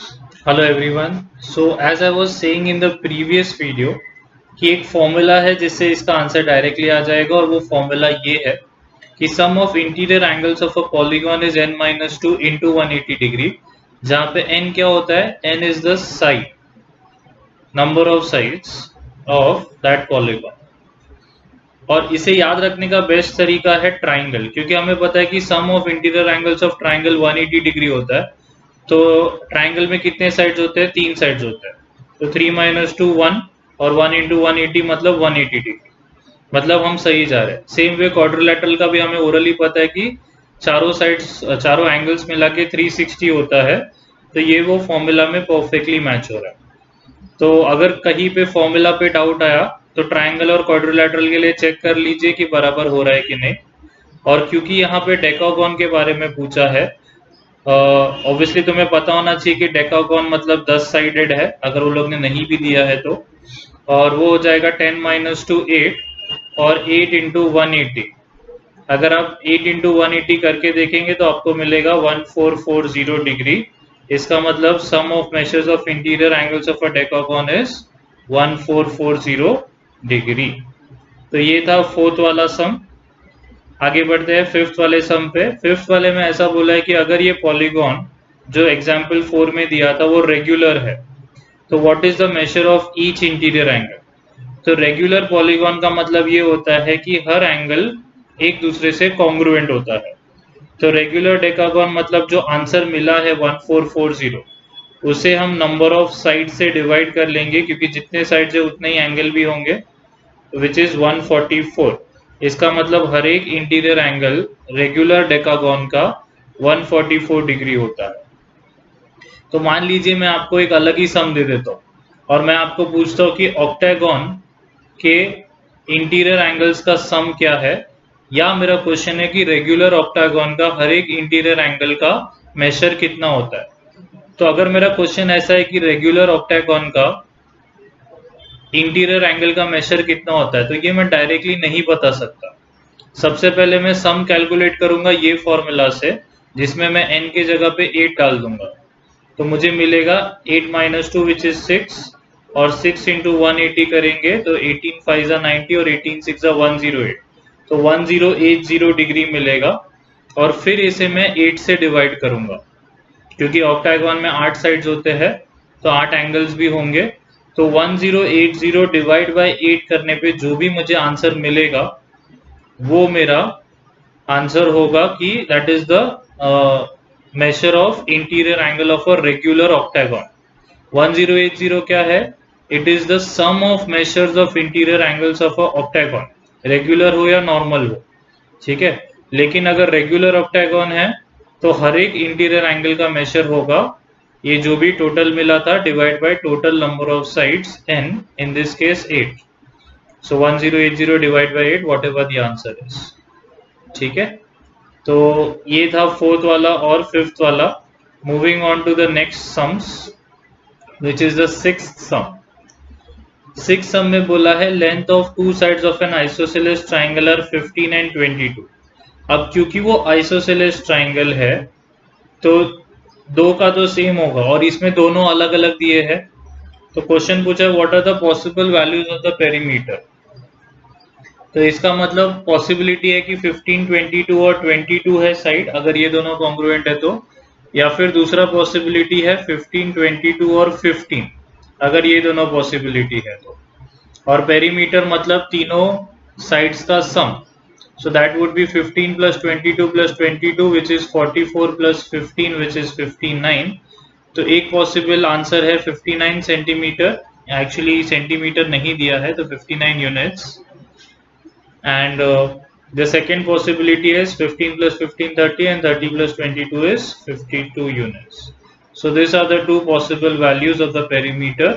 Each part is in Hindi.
Hello everyone. So as I was saying in the previous video कि एक फॉर्मूला है जिससे इसका आंसर डायरेक्टली आ जाएगा और वो फॉर्मूला ये है कि sum of interior angles of a polygon is n minus two into 180 degree, जहाँ पे n क्या होता है, n is the side, number of sides of that polygon. और इसे याद रखने का बेस्ट तरीका है ट्राइंगल, क्योंकि हमें पता है कि sum of interior angles of triangle 180 degree होता है। तो ट्राइंगल में कितने साइड्स होते हैं, 3 साइड्स होते हैं। तो 3 माइनस टू 1 और 1 इंटू 180 मतलब 180 डिग्री, मतलब हम सही जा रहे हैं। सेम वे क्वाड्रिलेटरल का भी हमें ओरली पता है कि चारों साइड्स, चारों एंगल्स मिला के 360 होता है। तो ये वो फॉर्मूला में परफेक्टली मैच हो रहा है। तो अगर कहीं पे फॉर्मूला पे डाउट आया तो ट्राइंगल और क्वाड्रिलेटरल के लिए चेक कर लीजिए कि बराबर हो रहा है कि नहीं। और क्योंकि यहाँ पे डेकागॉन के बारे में पूछा है, ऑब्वियसली तुम्हें पता होना चाहिए कि डेकागॉन मतलब 10 साइडेड है, अगर वो लोग ने नहीं भी दिया है तो। और वो हो जाएगा 10 माइनस टू 8 और 8 इंटू 180। अगर आप 8 इंटू 180 करके देखेंगे तो आपको मिलेगा 1440 डिग्री। इसका मतलब sum of measures of interior angles of a decagon is 1440 degree. तो ये था फोर्थ वाला सम। आगे बढ़ते हैं फिफ्थ वाले सम पे। फिफ्थ वाले में ऐसा बोला है कि अगर ये पॉलीगॉन जो एग्जाम्पल 4 में दिया था वो रेगुलर है, तो what is the measure of each interior angle. तो रेगुलर पॉलीगॉन का मतलब ये होता है कि हर एंगल एक दूसरे से कॉन्ग्रुएंट होता है। तो रेगुलर डेकागॉन मतलब जो आंसर मिला है 1440, उसे हम नंबर ऑफ साइड से डिवाइड कर लेंगे, क्योंकि जितने साइड है उतने ही एंगल भी होंगे, विच इज 144। इसका मतलब हर एक इंटीरियर एंगल रेगुलर डेकागॉन का 144 डिग्री होता है। तो मान लीजिए मैं आपको एक अलग ही सम दे देता हूँ और मैं आपको पूछता हूँ कि ऑक्टेगॉन के इंटीरियर एंगल्स का सम क्या है, या मेरा क्वेश्चन है कि रेगुलर ऑक्टागन का हर एक इंटीरियर एंगल का मेजर कितना होता है। तो अगर मेरा क्वेश्चन ऐसा है कि रेगुलर ऑक्टागन का इंटीरियर एंगल का मेजर कितना होता है, तो ये मैं डायरेक्टली नहीं बता सकता। सबसे पहले मैं सम कैलकुलेट करूंगा ये फॉर्मूला से, जिसमें मैं n के जगह पे 8 डाल दूंगा। तो मुझे मिलेगा 8 माइनस टू विच इज 6, और 6 इंटू 180 करेंगे तो 18 फाइव ज़ा 90 और 18 सिक्स ज़ा 108, तो 1080 डिग्री मिलेगा। और फिर इसे मैं 8 से डिवाइड करूंगा, क्योंकि ऑक्टागन में 8 साइड्स होते हैं तो 8 एंगल्स भी होंगे। तो 1080 डिवाइड बाय 8 करने पे जो भी मुझे आंसर मिलेगा वो मेरा आंसर होगा कि that is the measure of interior angle of a regular octagon. 1080 क्या है, it is the sum of measures of interior angles of a octagon, regular हो या नॉर्मल हो। ठीक है, लेकिन अगर रेगुलर ऑक्टागन है तो हर एक इंटीरियर एंगल का मेजर होगा ये जो भी टोटल मिला था divide by total number of sides n, in this case 8। So 1080 divide by 8, what ever the answer is. ठीक है, तो ये था फोर्थ वाला और फिफ्थ वाला। Moving on to the next sums, which is the sixth sum. Six sum में बोला है length of two sides of an isosceles triangle are 15 and 22। अब क्योंकि वो आइसोसेलेस ट्राइंगल है तो दो का तो सेम होगा, और इसमें दोनों अलग अलग दिए हैं। तो क्वेश्चन पूछा है what are the possible values of the perimeter. तो इसका मतलब पॉसिबिलिटी है कि 15, 22 और 22 है साइड, अगर ये दोनों कॉन्ग्रुएंट है तो। या फिर दूसरा पॉसिबिलिटी है 15, 22 और 15, अगर ये दोनों पॉसिबिलिटी है तो। और पेरीमीटर मतलब तीनों साइड्स का sum. So that would be 15 plus 22 plus 22 which is 44 plus 15 which is 59। तो एक पॉसिबल आंसर है 59 सेंटीमीटर, एक्चुअली सेंटीमीटर नहीं दिया है तो 59 units. And the second possibility is 15 plus 15 30, and 30 plus 22 is 52 units. So these are the two possible values of the perimeter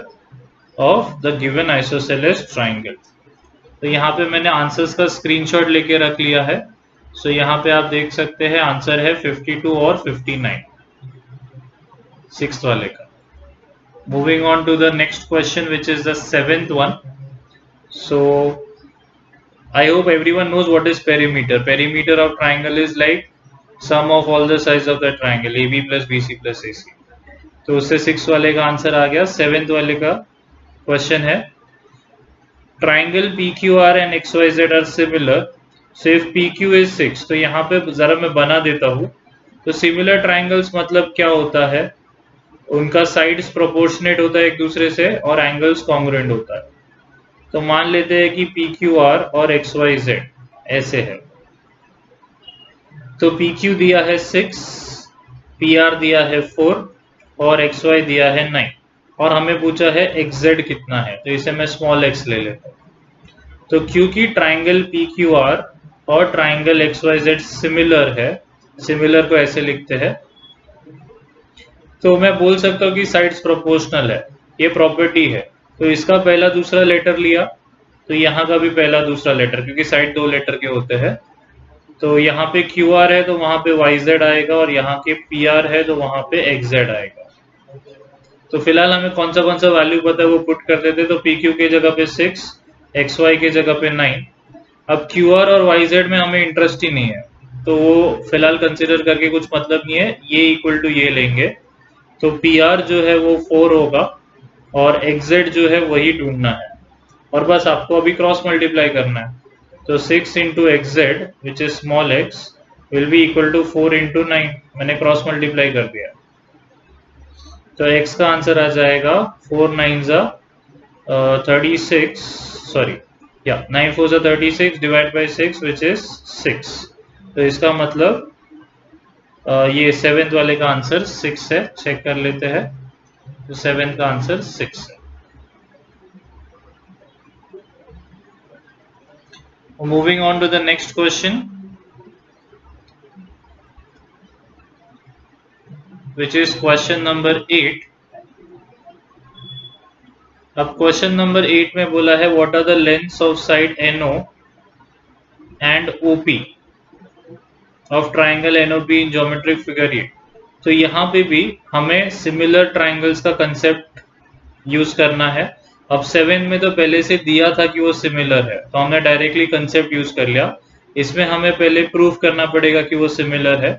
of the given isosceles triangle. तो यहाँ पे मैंने आंसर्स का स्क्रीनशॉट लेके रख लिया है। सो यहाँ पे आप देख सकते हैं आंसर है 52 और 59 सिक्स्थ वाले का। Moving on to the next question which is the seventh one. So I hope everyone knows what is perimeter. Perimeter of triangle is like sum of all the sides of the triangle AB plus BC plus AC. तो उससे 6 वाले का आंसर आ गया। 7th वाले का क्वेश्चन है triangle PQR and XYZ are similar, so if PQ is 6, तो यहाँ पे जरा मैं बना देता हूँ। तो सिमिलर ट्राइंगल्स मतलब क्या होता है, उनका साइड्स प्रोपोर्शनेट होता है एक दूसरे से और एंगल्स कॉन्ग्रुएंट होता है। तो मान लेते हैं कि PQR और XYZ ऐसे है। तो PQ दिया है 6, PR दिया है 4 और XY दिया है 9 और हमें पूछा है XZ कितना है, तो इसे मैं स्मॉल x ले लेता हूँ। तो क्योंकि ट्राइंगल PQR और ट्राइंगल XYZ सिमिलर है, सिमिलर को ऐसे लिखते हैं, तो मैं बोल सकता हूँ कि साइड्स प्रोपोर्शनल है, ये प्रॉपर्टी है। तो इसका पहला दूसरा लेटर लिया, तो यहाँ का भी पहला दूसरा लेटर, क्योंकि साइड 2 लेटर के होते हैं। तो यहाँ पे QR है तो वहां पे YZ आएगा और यहाँ के PR है तो वहां पे XZ आएगा। तो फिलहाल हमें कौन सा वैल्यू पता है वो पुट कर देते। तो PQ के जगह पे 6, XY के जगह पे 9। अब QR और YZ में हमें इंटरेस्ट ही नहीं है, तो वो फिलहाल कंसिडर करके कुछ मतलब नहीं है, ये इक्वल टू ये लेंगे। तो PR जो है वो 4 होगा और XZ जो है वही ढूंढना है, और बस आपको अभी क्रॉस मल्टीप्लाई करना है। तो 6 into XZ which is small x will be equal to 4 into 9, मैंने क्रॉस मल्टीप्लाई कर दिया। तो x का आंसर आ जाएगा 4 9 जा 36, सॉरी या 9 4 जा 36 डिवाइड बाई 6 विच इज 6। तो इसका मतलब ये 7th वाले का आंसर 6 है, चेक कर लेते हैं। तो 7th का आंसर 6 है। Moving on to the next question, which is question number 8. अब क्वेश्चन नंबर 8 में बोला है what are the lengths of side NO and OP of triangle NOP in geometric figure 8। तो यहाँ पे भी हमें सिमिलर ट्राइंगल्स का कंसेप्ट यूज करना है। अब 7 में तो पहले से दिया था कि वो सिमिलर है, तो हमने डायरेक्टली कंसेप्ट यूज कर लिया। इसमें हमें पहले प्रूफ करना पड़ेगा कि वो सिमिलर है।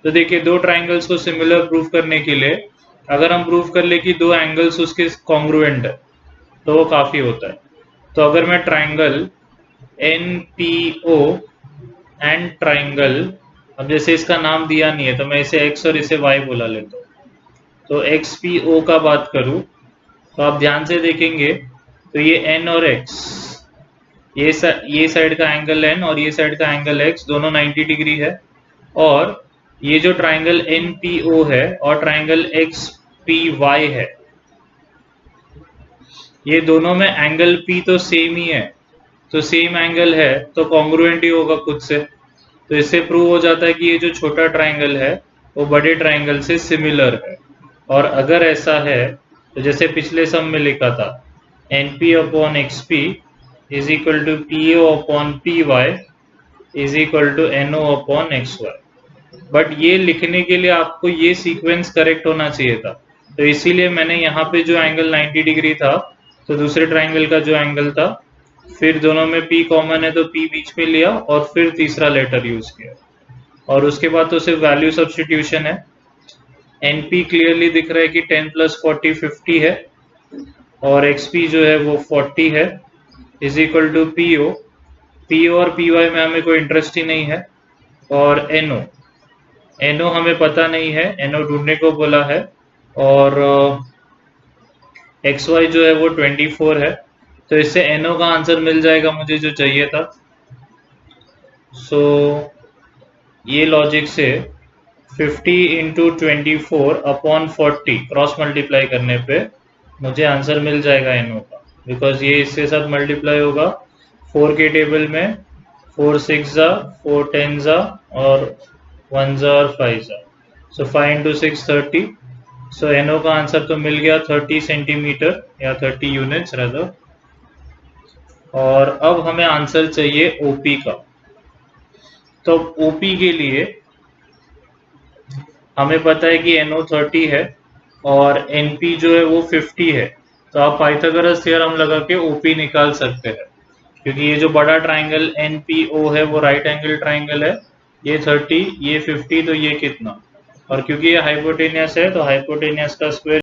तो देखिए, दो ट्राइंगल्स को सिमिलर प्रूफ करने के लिए अगर हम प्रूफ कर ले कि दो एंगल्स उसके कॉन्ग्रुएंट है तो वो काफी होता है। तो अगर मैं ट्राइंगल NPO एंड ट्राइंगल, अब जैसे इसका नाम दिया नहीं है तो मैं इसे x और इसे y बुला लेता हूँ। तो XPO का बात करूँ तो आप ध्यान से देखेंगे तो ये N और X, ये साइड का एंगल N और ये साइड का एंगल X दोनों 90 डिग्री है। और ये जो ट्राइंगल NPO है और ट्राइंगल XPY है, ये दोनों में एंगल P तो सेम ही है, तो सेम एंगल है तो कॉन्ग्रुएंट ही होगा खुद से। तो इससे प्रूव हो जाता है कि ये जो छोटा ट्राइंगल है वो बड़े ट्राइंगल से सिमिलर है। और अगर ऐसा है तो जैसे पिछले सम में लिखा था NP upon XP is equal to PO upon PY is equal to NO upon XY। But ये लिखने के लिए आपको ये सीक्वेंस करेक्ट होना चाहिए था, तो इसीलिए मैंने यहाँ पे जो एंगल 90 डिग्री था तो दूसरे ट्राइंगल का जो एंगल था, फिर दोनों में P कॉमन है तो P बीच में लिया और फिर तीसरा लेटर यूज किया। और उसके बाद तो सिर्फ वैल्यू सब्स्टिट्यूशन है। NP क्लियरली दिख रहा है कि 10 प्लस 40 50 है और XP जो है वो 40 है is equal to PO। PO और PY में हमें कोई इंटरेस्ट ही नहीं है। और NO हमें पता नहीं है, NO ढूंढने को बोला है। और XY जो है वो 24 है, तो इससे NO का आंसर मिल जाएगा मुझे जो चाहिए था। सो ये लॉजिक से 50 इंटू 24 अपॉन 40 क्रॉस मल्टीप्लाई करने पे मुझे आंसर मिल जाएगा NO का, बिकॉज ये इसके साथ मल्टीप्लाई होगा 4 के टेबल में। 4 6 जा 4 10 जा और 1 जा और 5 जा, सो 5 इंटू 6 30। सो NO का आंसर तो मिल गया 30 सेंटीमीटर या 30 यूनिट्स रदर। और अब हमें आंसर चाहिए OP का। तो OP के लिए हमें पता है कि NO 30 है और NP जो है वो 50 है, तो आप पाइथागोरस थ्योरम लगा के OP निकाल सकते हैं। क्योंकि ये जो बड़ा ट्राइंगल NPO है वो राइट एंगल ट्राइंगल है, ये 30 ये 50, तो ये कितना और क्योंकि ये हाइपोटेनियस है तो हाइपोटेनियस का स्क्वायर